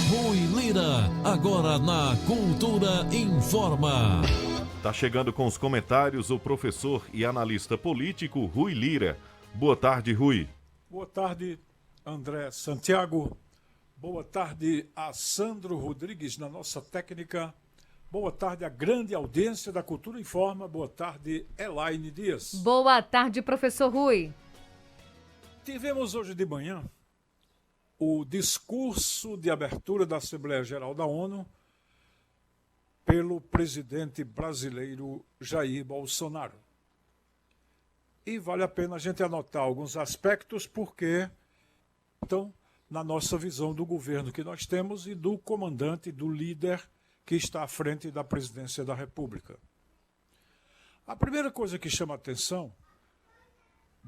Rui Lira, agora na Cultura Informa. Tá chegando com os comentários o professor e analista político Rui Lira. Boa tarde, Rui. Boa tarde, André Santiago. Boa tarde a Sandro Rodrigues na nossa técnica. Boa tarde à grande audiência da Cultura Informa. Boa tarde, Elaine Dias. Boa tarde, professor Rui. Tivemos hoje de manhã o discurso de abertura da Assembleia Geral da ONU pelo presidente brasileiro Jair Bolsonaro. E vale a pena a gente anotar alguns aspectos porque estão na nossa visão do governo que nós temos e do comandante, do líder que está à frente da presidência da República. A primeira coisa que chama a atenção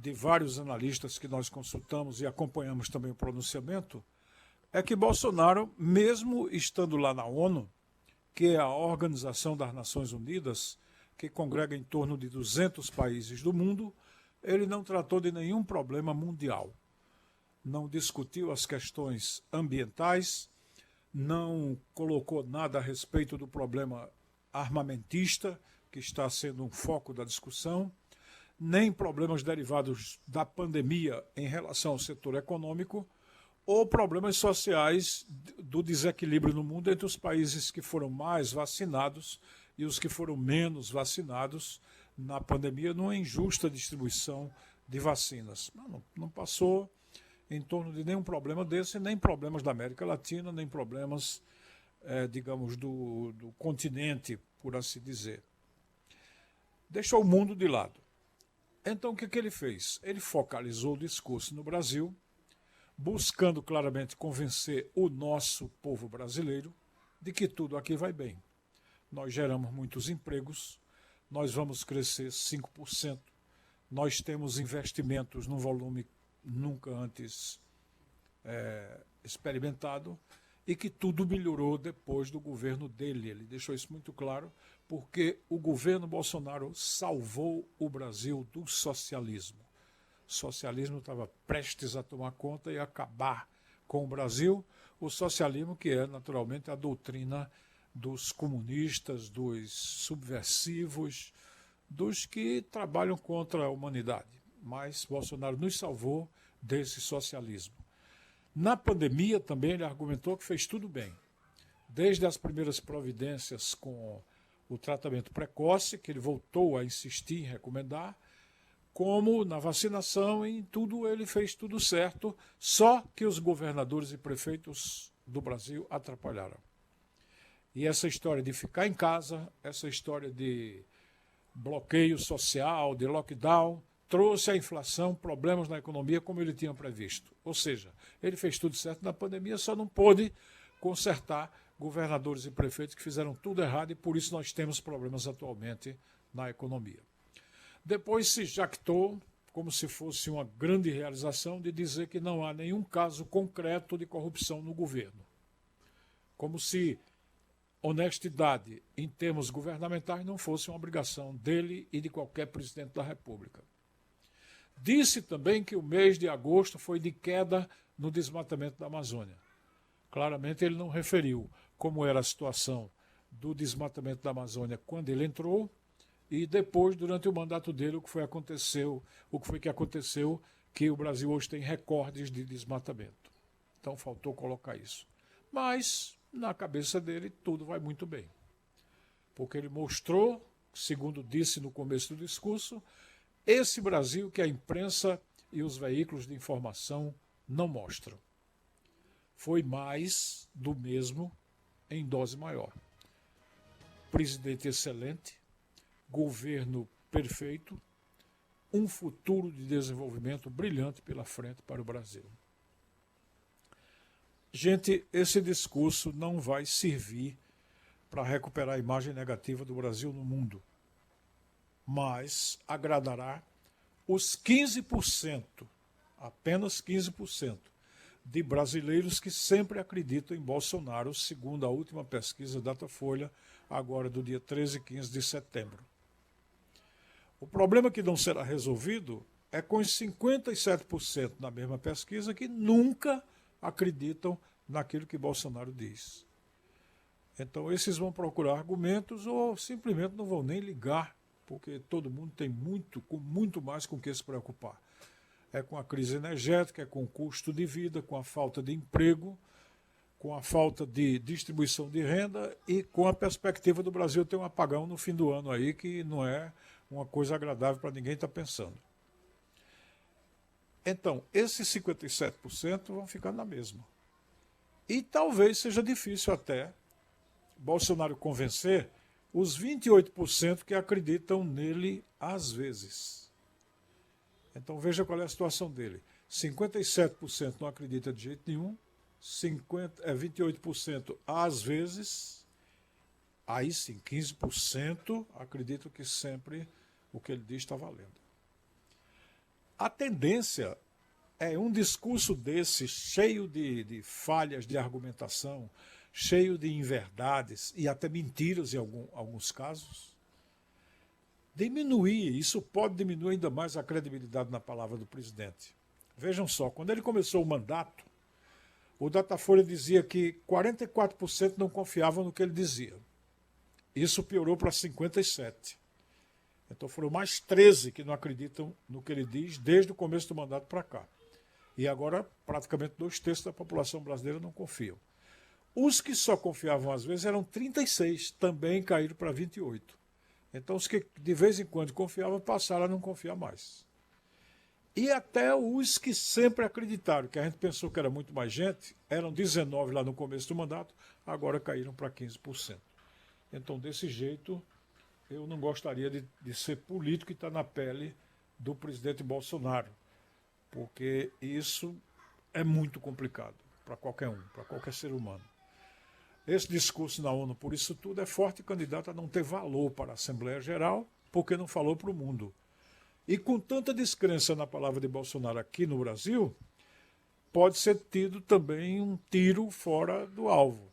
de vários analistas que nós consultamos e acompanhamos também o pronunciamento é que Bolsonaro, mesmo estando lá na ONU, que é a Organização das Nações Unidas, que congrega em torno de 200 países do mundo, ele não tratou de nenhum problema mundial. Não discutiu as questões ambientais, não colocou nada a respeito do problema armamentista, que está sendo um foco da discussão, nem problemas derivados da pandemia em relação ao setor econômico, ou problemas sociais do desequilíbrio no mundo entre os países que foram mais vacinados e os que foram menos vacinados na pandemia, numa injusta distribuição de vacinas. Não passou em torno de nenhum problema desse, nem problemas da América Latina, nem problemas, digamos, do continente, por assim dizer. Deixou o mundo de lado. Então, o que ele fez? Ele focalizou o discurso no Brasil, buscando claramente convencer o nosso povo brasileiro de que tudo aqui vai bem. Nós geramos muitos empregos, nós vamos crescer 5%, nós temos investimentos num volume nunca antes experimentado e que tudo melhorou depois do governo dele. Ele deixou isso muito claro, porque o governo Bolsonaro salvou o Brasil do socialismo. O socialismo estava prestes a tomar conta e acabar com o Brasil. O socialismo, que é naturalmente a doutrina dos comunistas, dos subversivos, dos que trabalham contra a humanidade. Mas Bolsonaro nos salvou desse socialismo. Na pandemia também ele argumentou que fez tudo bem. Desde as primeiras providências com o tratamento precoce, que ele voltou a insistir em recomendar, como na vacinação, em tudo ele fez tudo certo, só que os governadores e prefeitos do Brasil atrapalharam. E essa história de ficar em casa, essa história de bloqueio social, de lockdown, trouxe a inflação, problemas na economia como ele tinha previsto. Ou seja, ele fez tudo certo na pandemia, só não pôde consertar governadores e prefeitos que fizeram tudo errado e por isso nós temos problemas atualmente na economia. Depois se jactou, como se fosse uma grande realização, de dizer que não há nenhum caso concreto de corrupção no governo. Como se honestidade em termos governamentais não fosse uma obrigação dele e de qualquer presidente da República. Disse também que o mês de agosto foi de queda no desmatamento da Amazônia. Claramente ele não referiu como era a situação do desmatamento da Amazônia quando ele entrou e depois, durante o mandato dele, o que foi que aconteceu, que o Brasil hoje tem recordes de desmatamento. Então faltou colocar isso. Mas, na cabeça dele, tudo vai muito bem. Porque ele mostrou, segundo disse no começo do discurso, esse Brasil que a imprensa e os veículos de informação não mostram. Foi mais do mesmo em dose maior. Presidente excelente, governo perfeito, um futuro de desenvolvimento brilhante pela frente para o Brasil. Gente, esse discurso não vai servir para recuperar a imagem negativa do Brasil no mundo, mas agradará os 15%, apenas 15%, de brasileiros que sempre acreditam em Bolsonaro, segundo a última pesquisa Datafolha, agora do dia 13 e 15 de setembro. O problema que não será resolvido é com os 57% na mesma pesquisa que nunca acreditam naquilo que Bolsonaro diz. Então, esses vão procurar argumentos ou simplesmente não vão nem ligar, porque todo mundo tem muito mais com o que se preocupar. É com a crise energética, é com o custo de vida, com a falta de emprego, com a falta de distribuição de renda e com a perspectiva do Brasil ter um apagão no fim do ano aí, que não é uma coisa agradável para ninguém estar pensando. Então, esses 57% vão ficar na mesma. E talvez seja difícil até Bolsonaro convencer os 28% que acreditam nele às vezes. Então veja qual é a situação dele. 57% não acredita de jeito nenhum, 28% às vezes, aí sim, 15% acreditam que sempre o que ele diz está valendo. A tendência é um discurso desse, cheio de falhas de argumentação, cheio de inverdades e até mentiras em alguns casos, isso pode diminuir ainda mais a credibilidade na palavra do presidente. Vejam só, quando ele começou o mandato, o Datafolha dizia que 44% não confiavam no que ele dizia. Isso piorou para 57%. Então foram mais 13 que não acreditam no que ele diz desde o começo do mandato para cá. E agora praticamente 2/3 da população brasileira não confiam. Os que só confiavam às vezes eram 36, também caíram para 28. Então os que de vez em quando confiavam passaram a não confiar mais. E até os que sempre acreditaram, que a gente pensou que era muito mais gente, eram 19 lá no começo do mandato, agora caíram para 15%. Então desse jeito eu não gostaria de ser político e estar na pele do presidente Bolsonaro, porque isso é muito complicado para qualquer um, para qualquer ser humano. Esse discurso na ONU, por isso tudo, é forte candidato a não ter valor para a Assembleia Geral, porque não falou para o mundo. E com tanta descrença na palavra de Bolsonaro aqui no Brasil, pode ser tido também um tiro fora do alvo.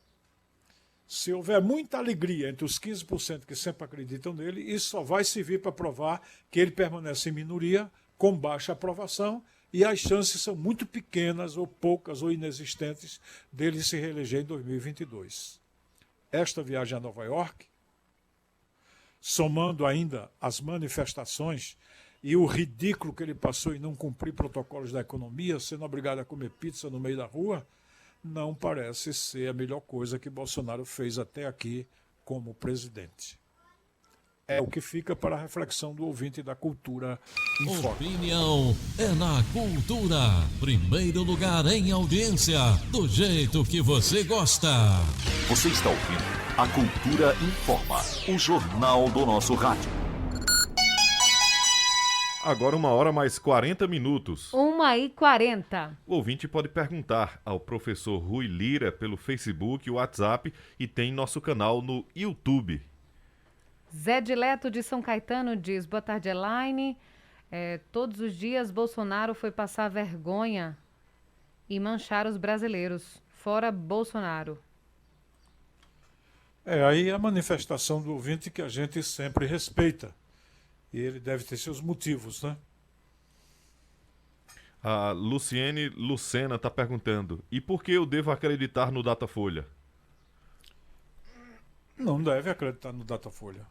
Se houver muita alegria entre os 15% que sempre acreditam nele, isso só vai servir para provar que ele permanece em minoria, com baixa aprovação, e as chances são muito pequenas, ou poucas, ou inexistentes, dele se reeleger em 2022. Esta viagem a Nova York, somando ainda as manifestações e o ridículo que ele passou em não cumprir protocolos da economia, sendo obrigado a comer pizza no meio da rua, não parece ser a melhor coisa que Bolsonaro fez até aqui como presidente. É o que fica para a reflexão do ouvinte da Cultura em Foco. Opinião é na Cultura. Primeiro lugar em audiência, do jeito que você gosta. Você está ouvindo a Cultura Informa, o jornal do nosso rádio. Agora 1h mais 40 minutos. 1h40. O ouvinte pode perguntar ao professor Rui Lira pelo Facebook, WhatsApp e tem nosso canal no YouTube. Zé Dileto de São Caetano diz: boa tarde, Elaine. Todos os dias Bolsonaro foi passar vergonha e manchar os brasileiros. Fora Bolsonaro. Aí a manifestação do ouvinte que a gente sempre respeita. E ele deve ter seus motivos, né? A Luciene Lucena está perguntando: e por que eu devo acreditar no Datafolha? Não deve acreditar no Datafolha.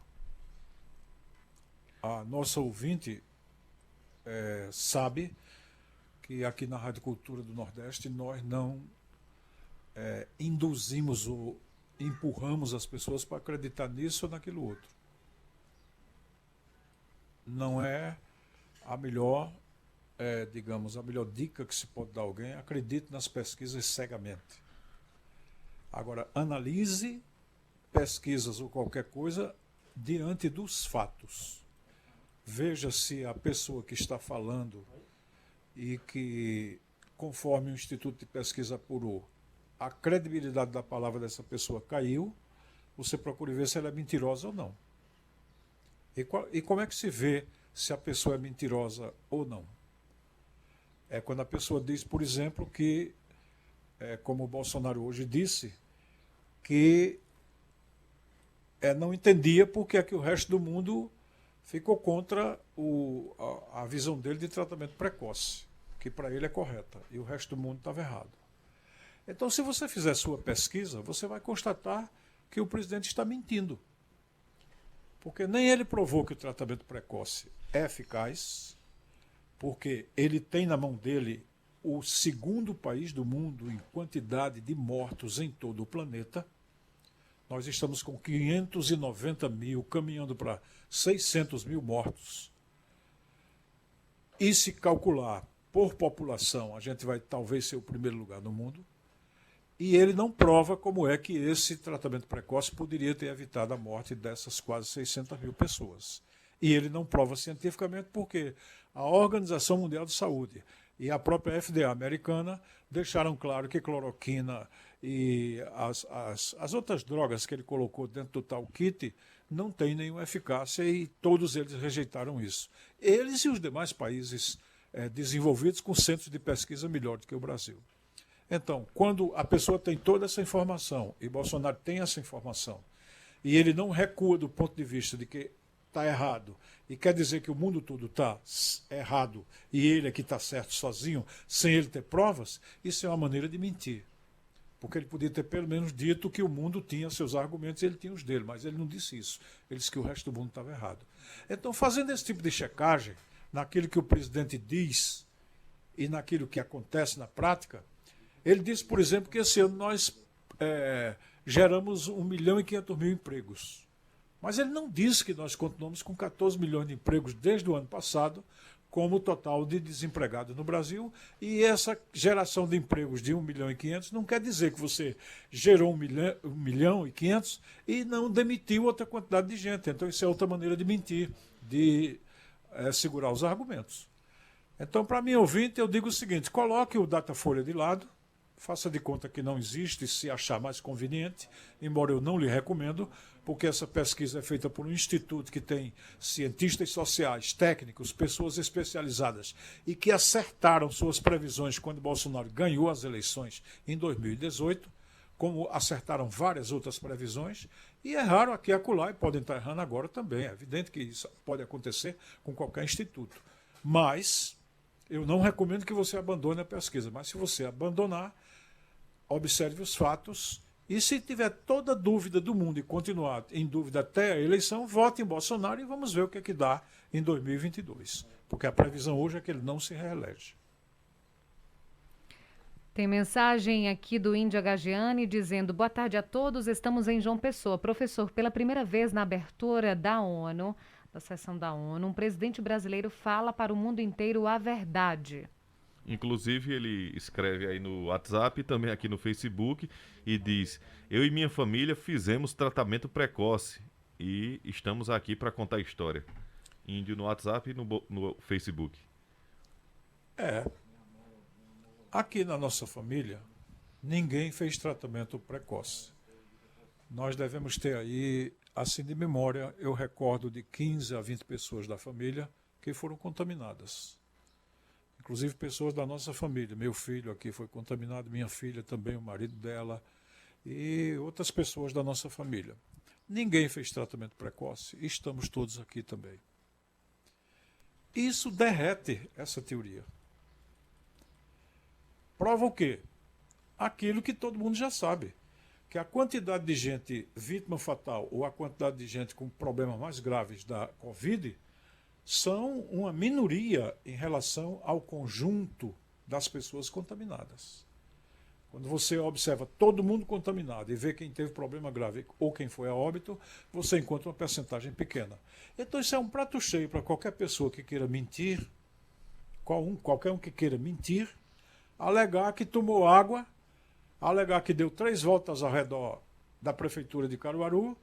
A nossa ouvinte sabe que aqui na Rádio Cultura do Nordeste nós não induzimos ou empurramos as pessoas para acreditar nisso ou naquilo outro. Não é a melhor, a melhor dica que se pode dar a alguém: acredite nas pesquisas cegamente. Agora, analise pesquisas ou qualquer coisa diante dos fatos. Veja se a pessoa que está falando e que, conforme o Instituto de Pesquisa apurou, a credibilidade da palavra dessa pessoa caiu, você procure ver se ela é mentirosa ou não. E como é que se vê se a pessoa é mentirosa ou não? É quando a pessoa diz, por exemplo, que, como o Bolsonaro hoje disse, que não entendia porque é que o resto do mundo ficou contra a visão dele de tratamento precoce, que para ele é correta, e o resto do mundo estava errado. Então, se você fizer sua pesquisa, você vai constatar que o presidente está mentindo. Porque nem ele provou que o tratamento precoce é eficaz, porque ele tem na mão dele o segundo país do mundo em quantidade de mortos em todo o planeta. Nós estamos com 590 mil, caminhando para 600 mil mortos. E se calcular por população, a gente vai talvez ser o primeiro lugar no mundo. E ele não prova como é que esse tratamento precoce poderia ter evitado a morte dessas quase 600 mil pessoas. E ele não prova cientificamente porque a Organização Mundial de Saúde e a própria FDA americana deixaram claro que cloroquina e as outras drogas que ele colocou dentro do tal kit não têm nenhuma eficácia e todos eles rejeitaram isso. Eles e os demais países desenvolvidos com centros de pesquisa melhor do que o Brasil. Então, quando a pessoa tem toda essa informação, e Bolsonaro tem essa informação, e ele não recua do ponto de vista de que está errado, e quer dizer que o mundo todo está errado, e ele é que está certo sozinho, sem ele ter provas, isso é uma maneira de mentir. Porque ele podia ter pelo menos dito que o mundo tinha seus argumentos e ele tinha os dele, mas ele não disse isso. Ele disse que o resto do mundo estava errado. Então, fazendo esse tipo de checagem, naquilo que o presidente diz e naquilo que acontece na prática, ele disse, por exemplo, que esse ano nós geramos 1.500.000 empregos. Mas ele não disse que nós continuamos com 14 milhões de empregos desde o ano passado, como o total de desempregados no Brasil. E essa geração de empregos de 1.500.000 não quer dizer que você gerou 1.500.000 e não demitiu outra quantidade de gente. Então isso é outra maneira de mentir, de segurar os argumentos. Então, para mim ouvinte, eu digo o seguinte, coloque o Datafolha de lado, faça de conta que não existe, se achar mais conveniente, embora eu não lhe recomendo, porque essa pesquisa é feita por um instituto que tem cientistas sociais, técnicos, pessoas especializadas e que acertaram suas previsões quando Bolsonaro ganhou as eleições em 2018, como acertaram várias outras previsões, e erraram aqui e acolá, e podem estar errando agora também. É evidente que isso pode acontecer com qualquer instituto. Mas eu não recomendo que você abandone a pesquisa, mas se você abandonar, observe os fatos e se tiver toda dúvida do mundo e continuar em dúvida até a eleição, vote em Bolsonaro e vamos ver o que é que dá em 2022. Porque a previsão hoje é que ele não se reelege. Tem mensagem aqui do Índia Gagiani dizendo: boa tarde a todos, estamos em João Pessoa. Professor, pela primeira vez na abertura da ONU, da sessão da ONU, um presidente brasileiro fala para o mundo inteiro a verdade. Inclusive, ele escreve aí no WhatsApp e também aqui no Facebook e diz: eu e minha família fizemos tratamento precoce e estamos aqui para contar a história. Índio no WhatsApp e no Facebook. Aqui na nossa família, ninguém fez tratamento precoce. Nós devemos ter aí, assim de memória, eu recordo de 15 a 20 pessoas da família que foram contaminadas. Inclusive pessoas da nossa família. Meu filho aqui foi contaminado, minha filha também, o marido dela e outras pessoas da nossa família. Ninguém fez tratamento precoce e estamos todos aqui também. Isso derrete essa teoria. Prova o quê? Aquilo que todo mundo já sabe, que a quantidade de gente vítima fatal ou a quantidade de gente com problemas mais graves da Covid são uma minoria em relação ao conjunto das pessoas contaminadas. Quando você observa todo mundo contaminado e vê quem teve problema grave ou quem foi a óbito, você encontra uma percentagem pequena. Então isso é um prato cheio para qualquer pessoa que queira mentir, qualquer um que queira mentir, alegar que tomou água, alegar que deu 3 voltas ao redor da prefeitura de Caruaru,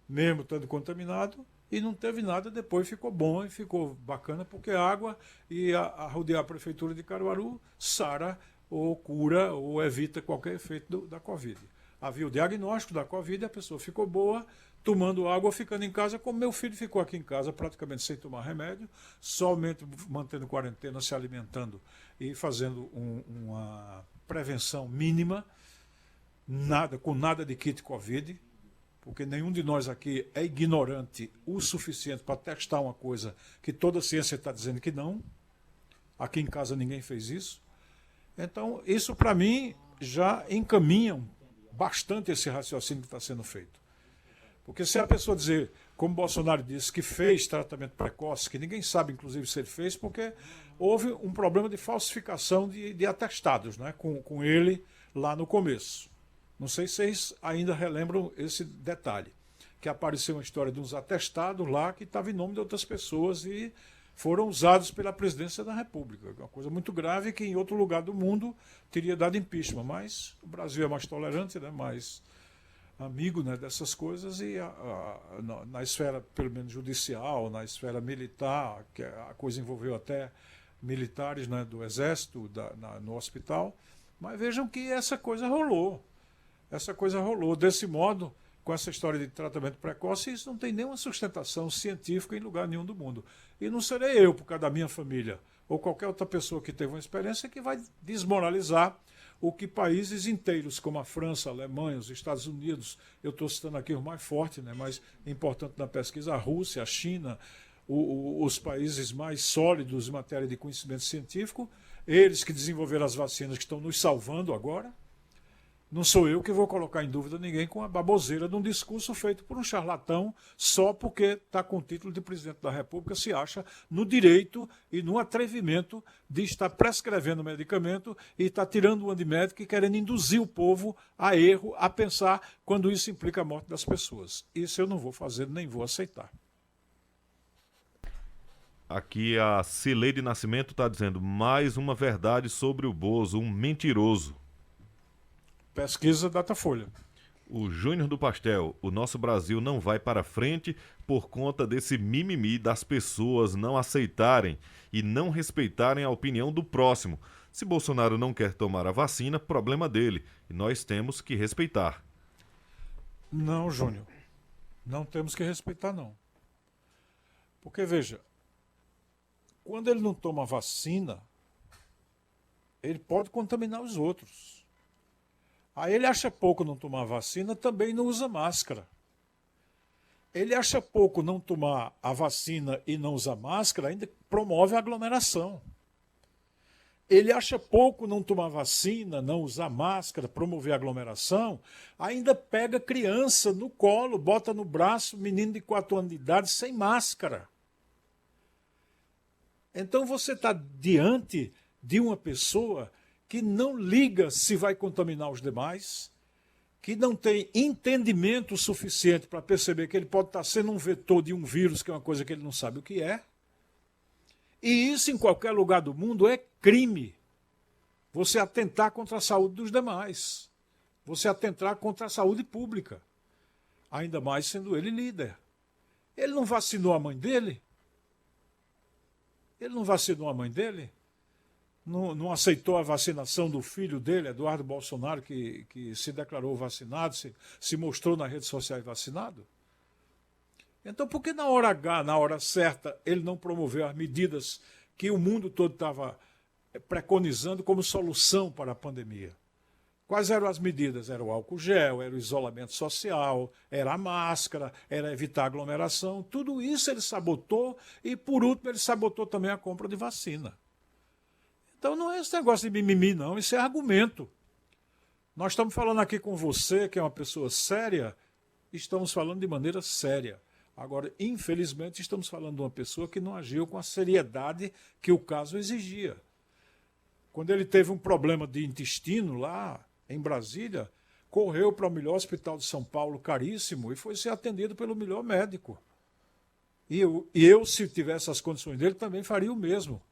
mesmo estando contaminado, e não teve nada, depois ficou bom e ficou bacana, porque a água ia rodear a prefeitura de Caruaru, sara ou cura ou evita qualquer efeito da Covid. Havia o diagnóstico da Covid, a pessoa ficou boa, tomando água, ficando em casa, como meu filho ficou aqui em casa praticamente sem tomar remédio, somente mantendo quarentena, se alimentando e fazendo uma prevenção mínima, com nada de kit Covid, porque nenhum de nós aqui é ignorante o suficiente para testar uma coisa que toda a ciência está dizendo que não. Aqui em casa ninguém fez isso. Então, isso para mim já encaminham bastante esse raciocínio que está sendo feito. Porque se a pessoa dizer, como Bolsonaro disse, que fez tratamento precoce, que ninguém sabe, inclusive, se ele fez, porque houve um problema de falsificação de atestados, né, com ele lá no começo. Não sei se vocês ainda relembram esse detalhe, que apareceu uma história de uns atestados lá que estavam em nome de outras pessoas e foram usados pela presidência da República. Uma coisa muito grave que em outro lugar do mundo teria dado impeachment, mas o Brasil é mais tolerante, né, mais amigo, né, dessas coisas, e na esfera, pelo menos judicial, na esfera militar, que a coisa envolveu até militares, né, do Exército, no hospital, mas vejam que essa coisa rolou. Essa coisa rolou desse modo, com essa história de tratamento precoce, isso não tem nenhuma sustentação científica em lugar nenhum do mundo. E não serei eu, por causa da minha família, ou qualquer outra pessoa que teve uma experiência, que vai desmoralizar o que países inteiros, como a França, a Alemanha, os Estados Unidos, eu estou citando aqui o mais forte, né, mais importante na pesquisa, a Rússia, a China, os países mais sólidos em matéria de conhecimento científico, eles que desenvolveram as vacinas que estão nos salvando agora. Não sou eu que vou colocar em dúvida ninguém com a baboseira de um discurso feito por um charlatão só porque está com o título de presidente da República, se acha no direito e no atrevimento de estar prescrevendo medicamento e estar tirando uma de médico e querendo induzir o povo a erro, a pensar quando isso implica a morte das pessoas. Isso eu não vou fazer, nem vou aceitar. Aqui a Cileide Nascimento está dizendo, mais uma verdade sobre o Bozo, um mentiroso. Pesquisa Datafolha. O Júnior do Pastel, o nosso Brasil não vai para frente por conta desse mimimi das pessoas não aceitarem e não respeitarem a opinião do próximo. Se Bolsonaro não quer tomar a vacina, problema dele, e nós temos que respeitar. Não, Júnior, não temos que respeitar, não. Porque, veja, quando ele não toma vacina, ele pode contaminar os outros. Aí ele acha pouco não tomar vacina, também não usa máscara. Ele acha pouco não tomar a vacina e não usar máscara, ainda promove a aglomeração. Ele acha pouco não tomar vacina, não usar máscara, promover a aglomeração, ainda pega criança no colo, bota no braço, menino de 4 anos de idade, sem máscara. Então você está diante de uma pessoa que não liga se vai contaminar os demais, que não tem entendimento suficiente para perceber que ele pode estar sendo um vetor de um vírus, que é uma coisa que ele não sabe o que é. E isso, em qualquer lugar do mundo, é crime. Você atentar contra a saúde dos demais. Você atentar contra a saúde pública. Ainda mais sendo ele líder. Ele não vacinou a mãe dele? Ele não vacinou a mãe dele? Não aceitou a vacinação do filho dele, Eduardo Bolsonaro, que se declarou vacinado, se mostrou nas redes sociais vacinado? Então, por que na hora H, na hora certa, ele não promoveu as medidas que o mundo todo estava preconizando como solução para a pandemia? Quais eram as medidas? Era o álcool gel, era o isolamento social, era a máscara, era evitar aglomeração. Tudo isso ele sabotou e, por último, ele sabotou também a compra de vacina. Então não é esse negócio de mimimi, não, isso é argumento. Nós estamos falando aqui com você, que é uma pessoa séria, estamos falando de maneira séria. Agora, infelizmente, estamos falando de uma pessoa que não agiu com a seriedade que o caso exigia. Quando ele teve um problema de intestino lá em Brasília, correu para o melhor hospital de São Paulo, caríssimo, e foi ser atendido pelo melhor médico. E eu, se tivesse as condições dele, também faria o mesmo.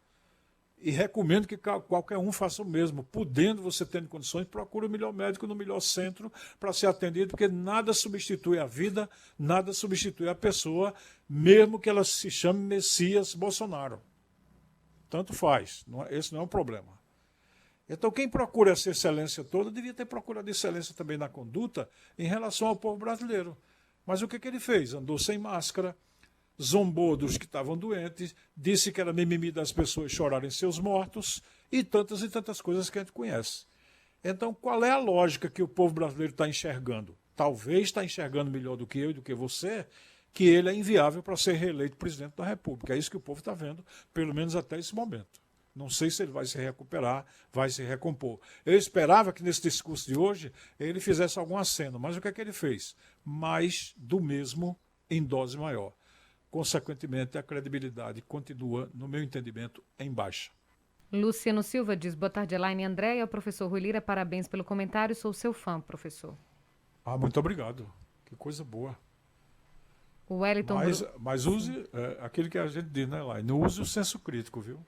E recomendo que qualquer um faça o mesmo. Podendo, você tendo condições, procure o melhor médico no melhor centro para ser atendido, porque nada substitui a vida, nada substitui a pessoa, mesmo que ela se chame Messias Bolsonaro. Tanto faz, esse não é um problema. Então, quem procura essa excelência toda, devia ter procurado excelência também na conduta em relação ao povo brasileiro. Mas o que ele fez? Andou sem máscara, zombou dos que estavam doentes, disse que era mimimi das pessoas chorarem seus mortos e tantas coisas que a gente conhece. Então, qual é a lógica que o povo brasileiro está enxergando? Talvez está enxergando melhor do que eu e do que você, que ele é inviável para ser reeleito presidente da República. É isso que o povo está vendo, pelo menos até esse momento. Não sei se ele vai se recuperar, vai se recompor. Eu esperava que nesse discurso de hoje ele fizesse algum aceno, mas o que é que ele fez? Mais do mesmo em dose maior. Consequentemente, a credibilidade continua, no meu entendimento, em baixa. Luciano Silva diz, boa tarde, Elaine e André. Ao professor Rui Lira, parabéns pelo comentário, sou seu fã, professor. Muito obrigado. Que coisa boa. O Wellington... Mas use aquilo que a gente diz, né, Elaine? Não use o senso crítico, viu?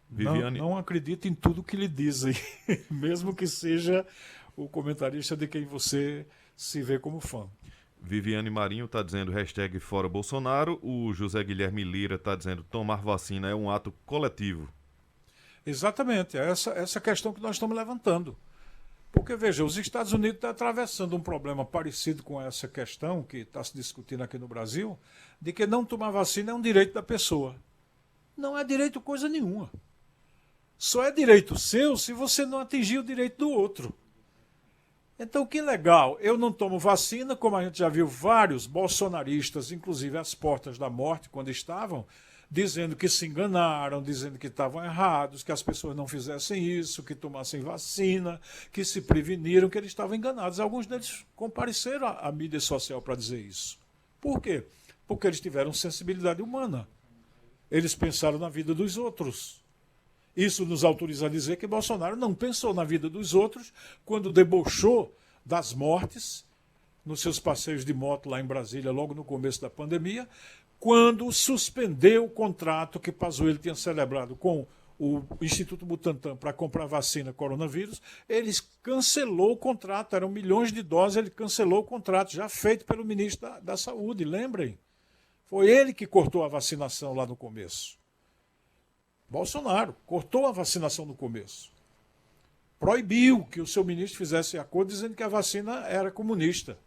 Viviane... Não acredite em tudo que lhe dizem, mesmo que seja o comentarista de quem você se vê como fã. Viviane Marinho está dizendo hashtag fora Bolsonaro. O José Guilherme Lira está dizendo tomar vacina é um ato coletivo. Exatamente, é essa questão que nós estamos levantando. Porque, veja, os Estados Unidos estão atravessando um problema parecido com essa questão que está se discutindo aqui no Brasil, de que não tomar vacina é um direito da pessoa. Não é direito coisa nenhuma. Só é direito seu se você não atingir o direito do outro. Então, que legal, eu não tomo vacina, como a gente já viu vários bolsonaristas, inclusive às portas da morte, quando estavam, dizendo que se enganaram, dizendo que estavam errados, que as pessoas não fizessem isso, que tomassem vacina, que se preveniram, que eles estavam enganados. Alguns deles compareceram à mídia social para dizer isso. Por quê? Porque eles tiveram sensibilidade humana. Eles pensaram na vida dos outros. Isso nos autoriza a dizer que Bolsonaro não pensou na vida dos outros quando debochou das mortes nos seus passeios de moto lá em Brasília, logo no começo da pandemia, quando suspendeu o contrato que Pazuello tinha celebrado com o Instituto Butantan para comprar vacina coronavírus. Ele cancelou o contrato, eram milhões de doses, ele cancelou o contrato, já feito pelo ministro da Saúde, lembrem. Foi ele que cortou a vacinação lá no começo. Bolsonaro cortou a vacinação no começo. Proibiu que o seu ministro fizesse acordo dizendo que a vacina era comunista,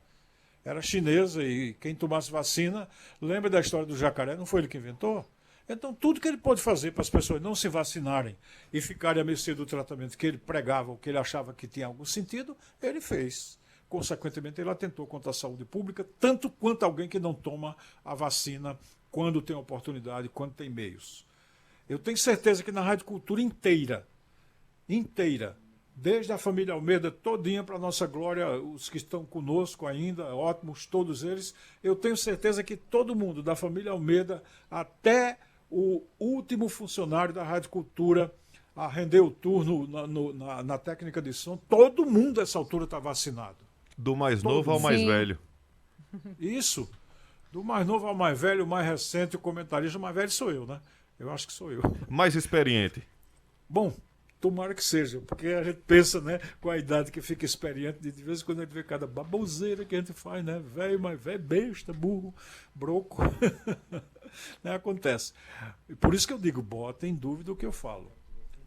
era chinesa e quem tomasse vacina, lembra da história do jacaré, não foi ele que inventou? Então tudo que ele pôde fazer para as pessoas não se vacinarem e ficarem à mercê do tratamento que ele pregava, ou que ele achava que tinha algum sentido, ele fez. Consequentemente, ele atentou contra a saúde pública, tanto quanto alguém que não toma a vacina quando tem oportunidade, quando tem meios. Eu tenho certeza que na Rádio Cultura inteira, desde a família Almeida todinha para nossa glória, os que estão conosco ainda, ótimos todos eles, eu tenho certeza que todo mundo, da família Almeida até o último funcionário da Rádio Cultura a render o turno na técnica de som, todo mundo a essa altura está vacinado. Do mais novo ao mais velho. Isso. Do mais novo ao mais velho, o mais recente, o comentarista mais velho sou eu, né? Eu acho que sou eu. Mais experiente. Bom, tomara que seja, porque a gente pensa, né, com a idade que fica experiente, de vez em quando a gente vê cada baboseira que a gente faz, né? Velho, mas velho, besta, burro, broco. Né, acontece. E por isso que eu digo, bota em dúvida o que eu falo.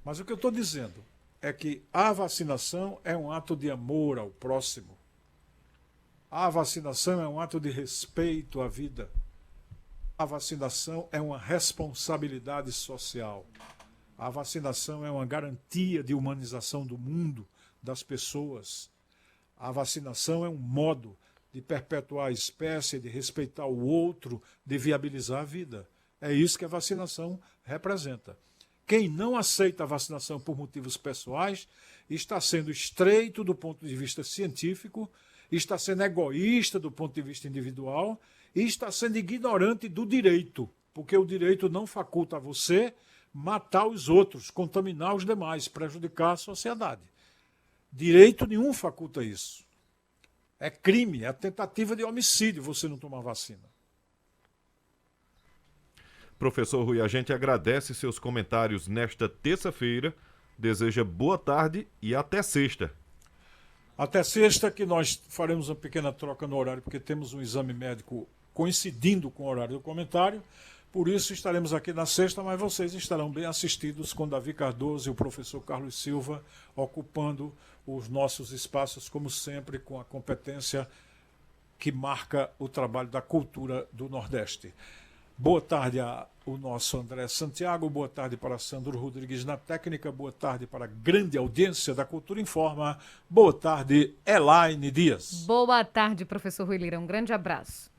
Mas o que eu estou dizendo é que a vacinação é um ato de amor ao próximo. A vacinação é um ato de respeito à vida. A vacinação é uma responsabilidade social. A vacinação é uma garantia de humanização do mundo, das pessoas. A vacinação é um modo de perpetuar a espécie, de respeitar o outro, de viabilizar a vida. É isso que a vacinação representa. Quem não aceita a vacinação por motivos pessoais está sendo estreito do ponto de vista científico, está sendo egoísta do ponto de vista individual e está sendo ignorante do direito, porque o direito não faculta a você matar os outros, contaminar os demais, prejudicar a sociedade. Direito nenhum faculta isso. É crime, é tentativa de homicídio você não tomar vacina. Professor Rui, a gente agradece seus comentários nesta terça-feira, deseja boa tarde e até sexta. Até sexta, que nós faremos uma pequena troca no horário, porque temos um exame médico coincidindo com o horário do comentário. Por isso estaremos aqui na sexta, mas vocês estarão bem assistidos com Davi Cardoso e o professor Carlos Silva ocupando os nossos espaços, como sempre, com a competência que marca o trabalho da cultura do Nordeste. Boa tarde ao nosso André Santiago, boa tarde para Sandro Rodrigues na técnica, boa tarde para a grande audiência da Cultura Informa, boa tarde, Elaine Dias. Boa tarde, professor Rui Lira, um grande abraço.